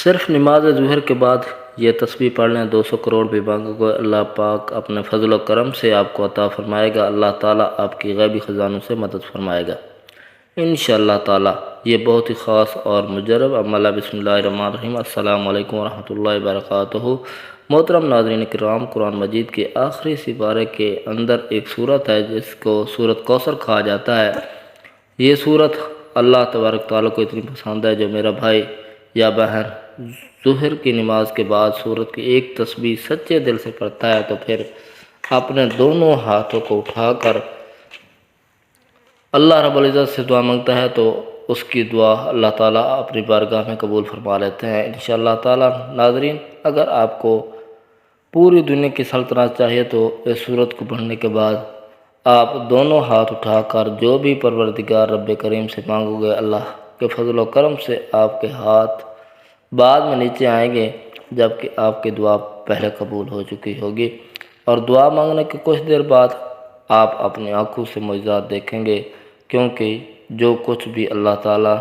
صرف نماز ظہر کے بعد یہ تسبیح پڑھ لیں، 200 کروڑ بھی مانگو گے، اللہ پاک اپنے فضل و کرم سے آپ کو عطا فرمائے گا۔ اللہ تعالیٰ آپ کی غیبی خزانوں سے مدد فرمائے گا انشاءاللہ تعالیٰ۔ یہ بہت ہی خاص اور مجرب عمل ہے۔ بسم اللہ الرحمن الرحیم۔ السلام علیکم ورحمۃ اللہ وبرکاتہ۔ محترم ناظرین کرام، قرآن مجید کے آخری سپارے کے اندر ایک صورت ہے جس کو سورۃ کوثر کہا جاتا ہے۔ یہ صورت اللہ تبارک تعالیٰ کو اتنی پسند ہے، جو میرا بھائی یا بہن ظہر کی نماز کے بعد سورت کی ایک تسبیح سچے دل سے پڑھتا ہے تو پھر اپنے دونوں ہاتھوں کو اٹھا کر اللہ رب العزت سے دعا مانگتا ہے تو اس کی دعا اللہ تعالیٰ اپنی بارگاہ میں قبول فرما لیتے ہیں انشاءاللہ تعالیٰ۔ ناظرین، اگر آپ کو پوری دنیا کی سلطنت چاہیے تو اس سورت کو پڑھنے کے بعد آپ دونوں ہاتھ اٹھا کر جو بھی پروردگار رب کریم سے مانگو گے، اللہ کے فضل و کرم سے آپ کے ہاتھ بعد میں نیچے آئیں گے جبکہ آپ کی دعا پہلے قبول ہو چکی ہوگی، اور دعا مانگنے کے کچھ دیر بعد آپ اپنی آنکھوں سے معجزات دیکھیں گے، کیونکہ جو کچھ بھی اللہ تعالیٰ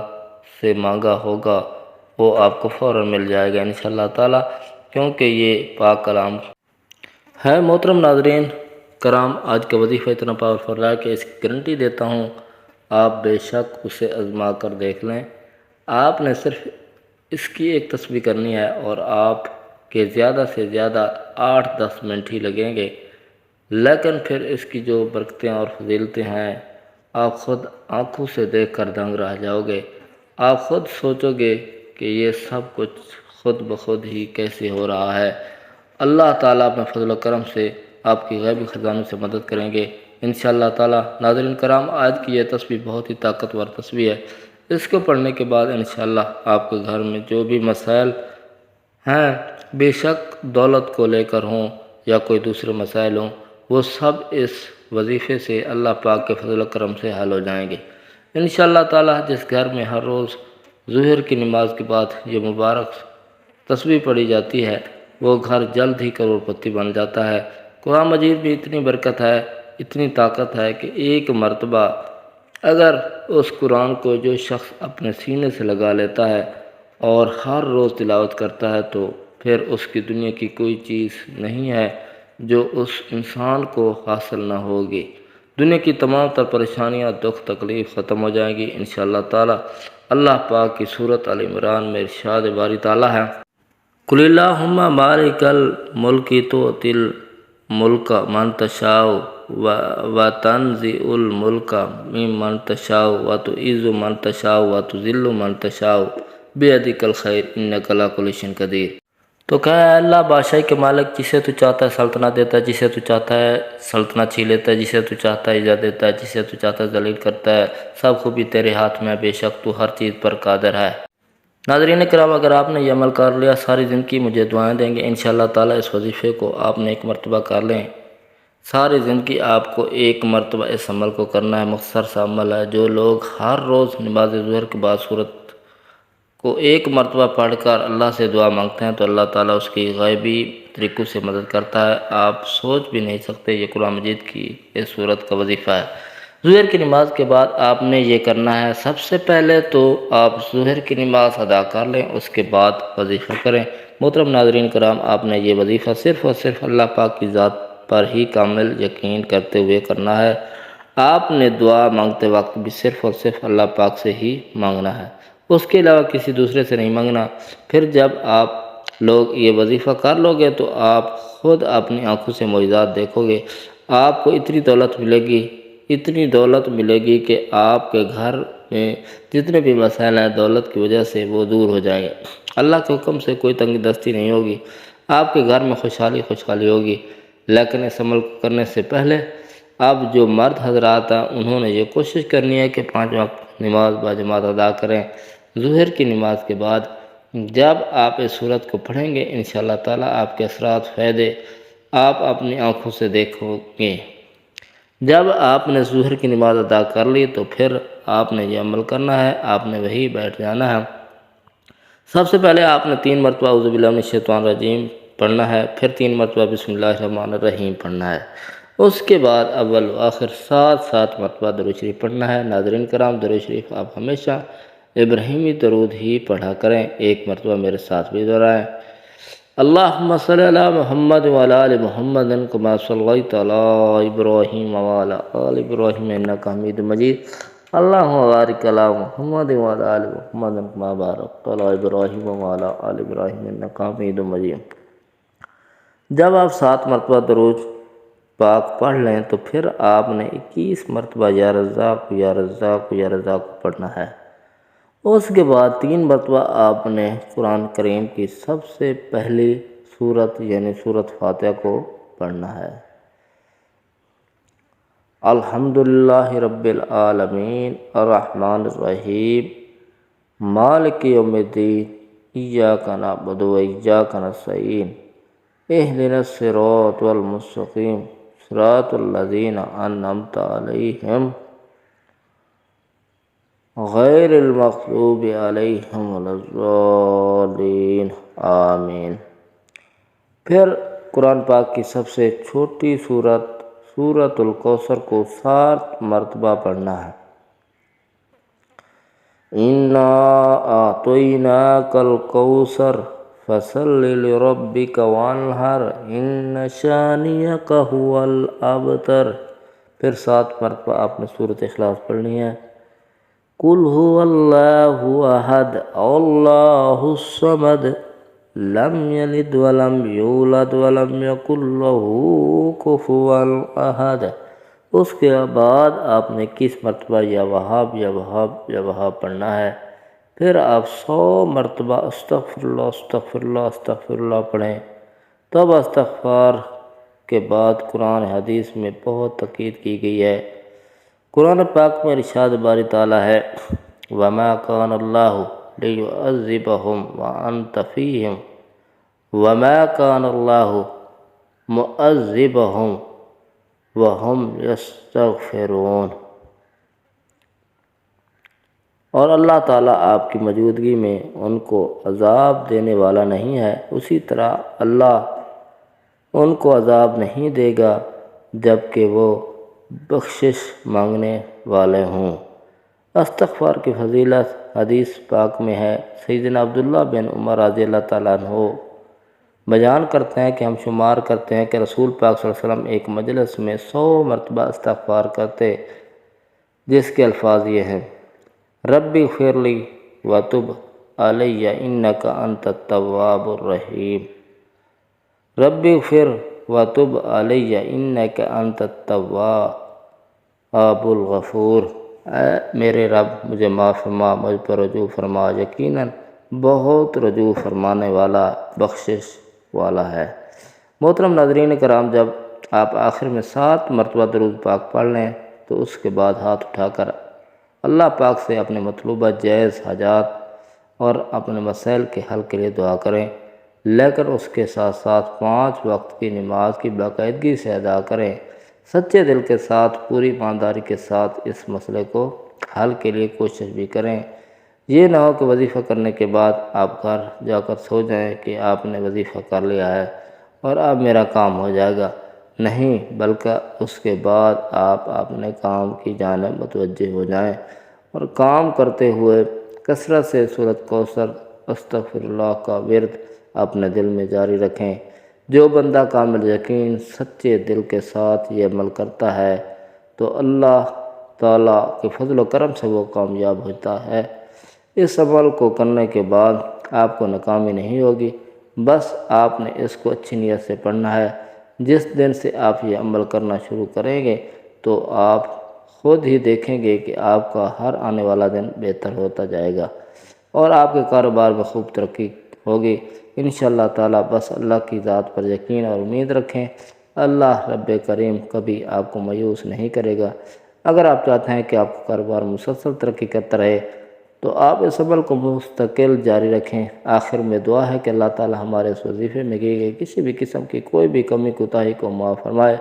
سے مانگا ہوگا وہ آپ کو فوراً مل جائے گا انشاءاللہ تعالیٰ، کیونکہ یہ پاک کلام ہے۔ محترم ناظرین کرام، آج کا وظیفہ اتنا پاورفل ہے کہ اس کی گارنٹی دیتا ہوں، آپ بے شک اسے آزما کر دیکھ لیں۔ آپ نے صرف اس کی ایک تسبیح کرنی ہے اور آپ کے زیادہ سے زیادہ 8-10 منٹ ہی لگیں گے، لیکن پھر اس کی جو برکتیں اور فضیلتیں ہیں آپ خود آنکھوں سے دیکھ کر دنگ رہ جاؤ گے۔ آپ خود سوچو گے کہ یہ سب کچھ خود بخود ہی کیسے ہو رہا ہے۔ اللہ تعالیٰ اپنے فضل و کرم سے آپ کی غیبی خزانوں سے مدد کریں گے انشاءاللہ تعالیٰ۔ ناظرین کرام، آج کی یہ تسبیح بہت ہی طاقتور تسبیح ہے۔ اس کو پڑھنے کے بعد انشاءاللہ آپ کے گھر میں جو بھی مسائل ہیں، بے شک دولت کو لے کر ہوں یا کوئی دوسرے مسائل ہوں، وہ سب اس وظیفے سے اللہ پاک کے فضل و کرم سے حل ہو جائیں گے انشاءاللہ تعالیٰ۔ جس گھر میں ہر روز ظہر کی نماز کے بعد یہ مبارک تسبیح پڑھی جاتی ہے، وہ گھر جلد ہی کروڑ پتی بن جاتا ہے۔ قرآن مجید میں اتنی برکت ہے، اتنی طاقت ہے کہ ایک مرتبہ اگر اس قرآن کو جو شخص اپنے سینے سے لگا لیتا ہے اور ہر روز تلاوت کرتا ہے تو پھر اس کی دنیا کی کوئی چیز نہیں ہے جو اس انسان کو حاصل نہ ہوگی۔ دنیا کی تمام تر پریشانیاں، دکھ، تکلیف ختم ہو جائیں گی انشاءاللہ تعالیٰ۔ اللہ پاک کی سورۃ آل عمران میں ارشاد باری تعالیٰ ہے، قُلِ اللہم مالک الملک تؤتی الملک من تشاء وتنزع الملک ممن تشاء وتعز من تشاء وتذل من تشاء بیدک الخیر انک علی کل شیء قدیر۔ تو کہ اللہ بادشاہی کے مالک، جسے تو چاہتا ہے سلطنت دیتا ہے، جسے تو چاہتا ہے سلطنت چھین لیتا ہے، جسے تو چاہتا ہے عزت دیتا ہے، جسے تو چاہتا ہے ذلیل کرتا ہے۔ سب خوبی تیرے ہاتھ میں، بے شک تو ہر چیز پر قادر ہے۔ ناظرین کرام، اگر آپ نے یہ عمل کر لیا، ساری زندگی مجھے دعائیں دیں گے انشاءاللہ تعالیٰ۔ اس وظیفے کو آپ نے ایک مرتبہ کر لیں، ساری زندگی آپ کو ایک مرتبہ اس عمل کو کرنا ہے۔ مختصر سا عمل ہے۔ جو لوگ ہر روز نماز ظہر کے بعد سورت کو ایک مرتبہ پڑھ کر اللہ سے دعا مانگتے ہیں تو اللہ تعالیٰ اس کی غیبی طریقوں سے مدد کرتا ہے۔ آپ سوچ بھی نہیں سکتے، یہ قرآن مجید کی اس سورت کا وظیفہ ہے۔ ظہر کی نماز کے بعد آپ نے یہ کرنا ہے، سب سے پہلے تو آپ ظہر کی نماز ادا کر لیں، اس کے بعد وظیفہ کریں۔ محترم ناظرین کرام، آپ نے یہ وظیفہ صرف اور صرف اللہ پاک کی ذات پر ہی کامل یقین کرتے ہوئے کرنا ہے۔ آپ نے دعا مانگتے وقت بھی صرف اور صرف اللہ پاک سے ہی مانگنا ہے، اس کے علاوہ کسی دوسرے سے نہیں مانگنا۔ پھر جب آپ لوگ یہ وظیفہ کر لو گے تو آپ خود اپنی آنکھوں سے معجزات دیکھو گے۔ آپ کو اتنی دولت ملے گی، اتنی دولت ملے گی کہ آپ کے گھر میں جتنے بھی مسائل ہیں دولت کی وجہ سے وہ دور ہو جائیں گے۔ اللہ کے حکم سے کوئی تنگ دستی نہیں ہوگی، آپ کے گھر میں خوشحالی ہوگی۔ لیکن اس عمل کو کرنے سے پہلے اب جو مرد حضرات ہیں انہوں نے یہ کوشش کرنی ہے کہ 5 وقت نماز باجماعت ادا کریں۔ ظہر کی نماز کے بعد جب آپ اس سورت کو پڑھیں گے انشاءاللہ تعالیٰ آپ کے اثرات، فائدے آپ اپنی آنکھوں سے دیکھو گے۔ جب آپ نے ظہر کی نماز ادا کر لی تو پھر آپ نے یہ عمل کرنا ہے، آپ نے وہی بیٹھ جانا ہے۔ سب سے پہلے آپ نے 3 مرتبہ اعوذ باللہ من الشیطان الرجیم پڑھنا ہے، پھر 3 مرتبہ بسم اللہ الرحمن الرحیم پڑھنا ہے۔ اس کے بعد اول و آخر 7 مرتبہ درود شریف پڑھنا ہے۔ ناظرین کرام، درود شریف آپ ہمیشہ ابراہیمی درود ہی پڑھا کریں۔ ایک مرتبہ میرے ساتھ بھی دہرائیں۔ اللہم صلی علی محمد وعلی آل محمد کما صلیت علی ابراہیم وعلی آل ابراہیم انک حمید مجید۔ اللہم بارک علی محمد وعلی آل محمد کما بارکت علی ابراہیم وعلی آل ابراہیم انک حمید مجید۔ جب آپ 7 مرتبہ درود پاک پڑھ لیں تو پھر آپ نے 21 مرتبہ یا رزاق یا رزاق یا رزاق پڑھنا ہے۔ اس کے بعد 3 مرتبہ آپ نے قرآن کریم کی سب سے پہلی سورت یعنی سورت فاتحہ کو پڑھنا ہے۔ الحمدللہ رب العالمین الرحمن الرحیم مالک یوم الدین ایاک نعبد و ایاک نستعین اہدنا الصراط المستقیم صراط الذین انعمت علیہم غیر المغضوب علیہم ولا الضالین آمین۔ پھر قرآن پاک کی سب سے چھوٹی سورت سورۃ الکوثر کو 7 مرتبہ پڑھنا ہے۔ انا اعطیناک الکوثر فصل لربک وانحر ان شانئک هو الابتر۔ پھر 7 مرتبہ آپ نے سورۃ اخلاص پڑھنی ہے۔ قل هو اللہ احد اللہ الصمد لم یلد ولم یولد ولم یکن لہ کفوا احد۔ اس کے بعد آپ نے 21 مرتبہ یا وہاب یا وہاب یا وہاب پڑھنا ہے۔ پھر آپ 100 مرتبہ استغفر اللہ استغفر اللہ استغفر اللہ پڑھیں۔ تب استغفار کے بعد قرآن حدیث میں بہت تاکید کی گئی ہے۔ قرآن پاک میں ارشاد باری تعالیٰ ہے وَمَا كَانَ اللَّهُ لِيُعَذِّبَهُمْ وَأَنْتَ فِيهِمْ وَمَا كَانَ اللَّهُ مُعَذِّبَهُمْ وَهُمْ يَسْتَغْفِرُونَ۔ اور اللہ تعالیٰ آپ کی موجودگی میں ان کو عذاب دینے والا نہیں ہے، اسی طرح اللہ ان کو عذاب نہیں دے گا جبکہ وہ بخشش مانگنے والے ہوں۔ استغفار کی فضیلت حدیث پاک میں ہے۔ سیدنا عبداللہ بن عمر رضی اللہ تعالیٰ عنہ بیان کرتے ہیں کہ ہم شمار کرتے ہیں کہ رسول پاک صلی اللہ علیہ وسلم ایک مجلس میں 100 مرتبہ استغفار کرتے، جس کے الفاظ یہ ہیں ربی اغفر لی وتب علی انک انت التواب الرحیم، ربی اغفر وتب علی انک انت التواب الغفور۔ اے میرے رب مجھے معاف فرما، مجھ پر رجوع فرما، یقیناً بہت رجوع فرمانے والا بخشش والا ہے۔ محترم ناظرین کرام، جب آپ آخر میں 7 مرتبہ درود پاک پڑھ لیں تو اس کے بعد ہاتھ اٹھا کر اللہ پاک سے اپنے مطلوبہ جائز حاجات اور اپنے مسائل کے حل کے لیے دعا کریں، لیکن اس کے ساتھ ساتھ 5 وقت کی نماز کی باقاعدگی سے ادا کریں۔ سچے دل کے ساتھ پوری ایمانداری کے ساتھ اس مسئلے کو حل کے لیے کوشش بھی کریں۔ یہ نہ ہو کہ وظیفہ کرنے کے بعد آپ گھر جا کر سو جائیں کہ آپ نے وظیفہ کر لیا ہے اور اب میرا کام ہو جائے گا، نہیں، بلکہ اس کے بعد آپ اپنے کام کی جانب متوجہ ہو جائیں اور کام کرتے ہوئے کثرت سے سورۃ کوثر استغفر اللہ کا ورد اپنے دل میں جاری رکھیں۔ جو بندہ کامل یقین سچے دل کے ساتھ یہ عمل کرتا ہے تو اللہ تعالیٰ کے فضل و کرم سے وہ کامیاب ہوتا ہے۔ اس عمل کو کرنے کے بعد آپ کو ناکامی نہیں ہوگی، بس آپ نے اس کو اچھی نیت سے پڑھنا ہے۔ جس دن سے آپ یہ عمل کرنا شروع کریں گے تو آپ خود ہی دیکھیں گے کہ آپ کا ہر آنے والا دن بہتر ہوتا جائے گا اور آپ کے کاروبار میں خوب ترقی ہوگی انشاءاللہ تعالیٰ۔ بس اللہ کی ذات پر یقین اور امید رکھیں، اللہ رب کریم کبھی آپ کو مایوس نہیں کرے گا۔ اگر آپ چاہتے ہیں کہ آپ کا کاروبار مسلسل ترقی کرتا رہے تو آپ اس عمل کو مستقل جاری رکھیں۔ آخر میں دعا ہے کہ اللہ تعالی ہمارے اس وظیفے میں کی گئی کسی بھی قسم کی کوئی بھی کمی کوتاہی کو معاف فرمائے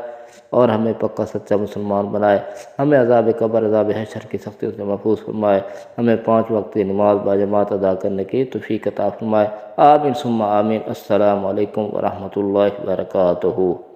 اور ہمیں پکا سچا مسلمان بنائے، ہمیں عذاب قبر عذاب حشر کی سختیوں سے محفوظ فرمائے، ہمیں 5 وقت کی نماز باجماعت ادا کرنے کی توفیق عطا فرمائے۔ آمین ثم آمین۔ السلام علیکم ورحمۃ اللہ وبرکاتہ۔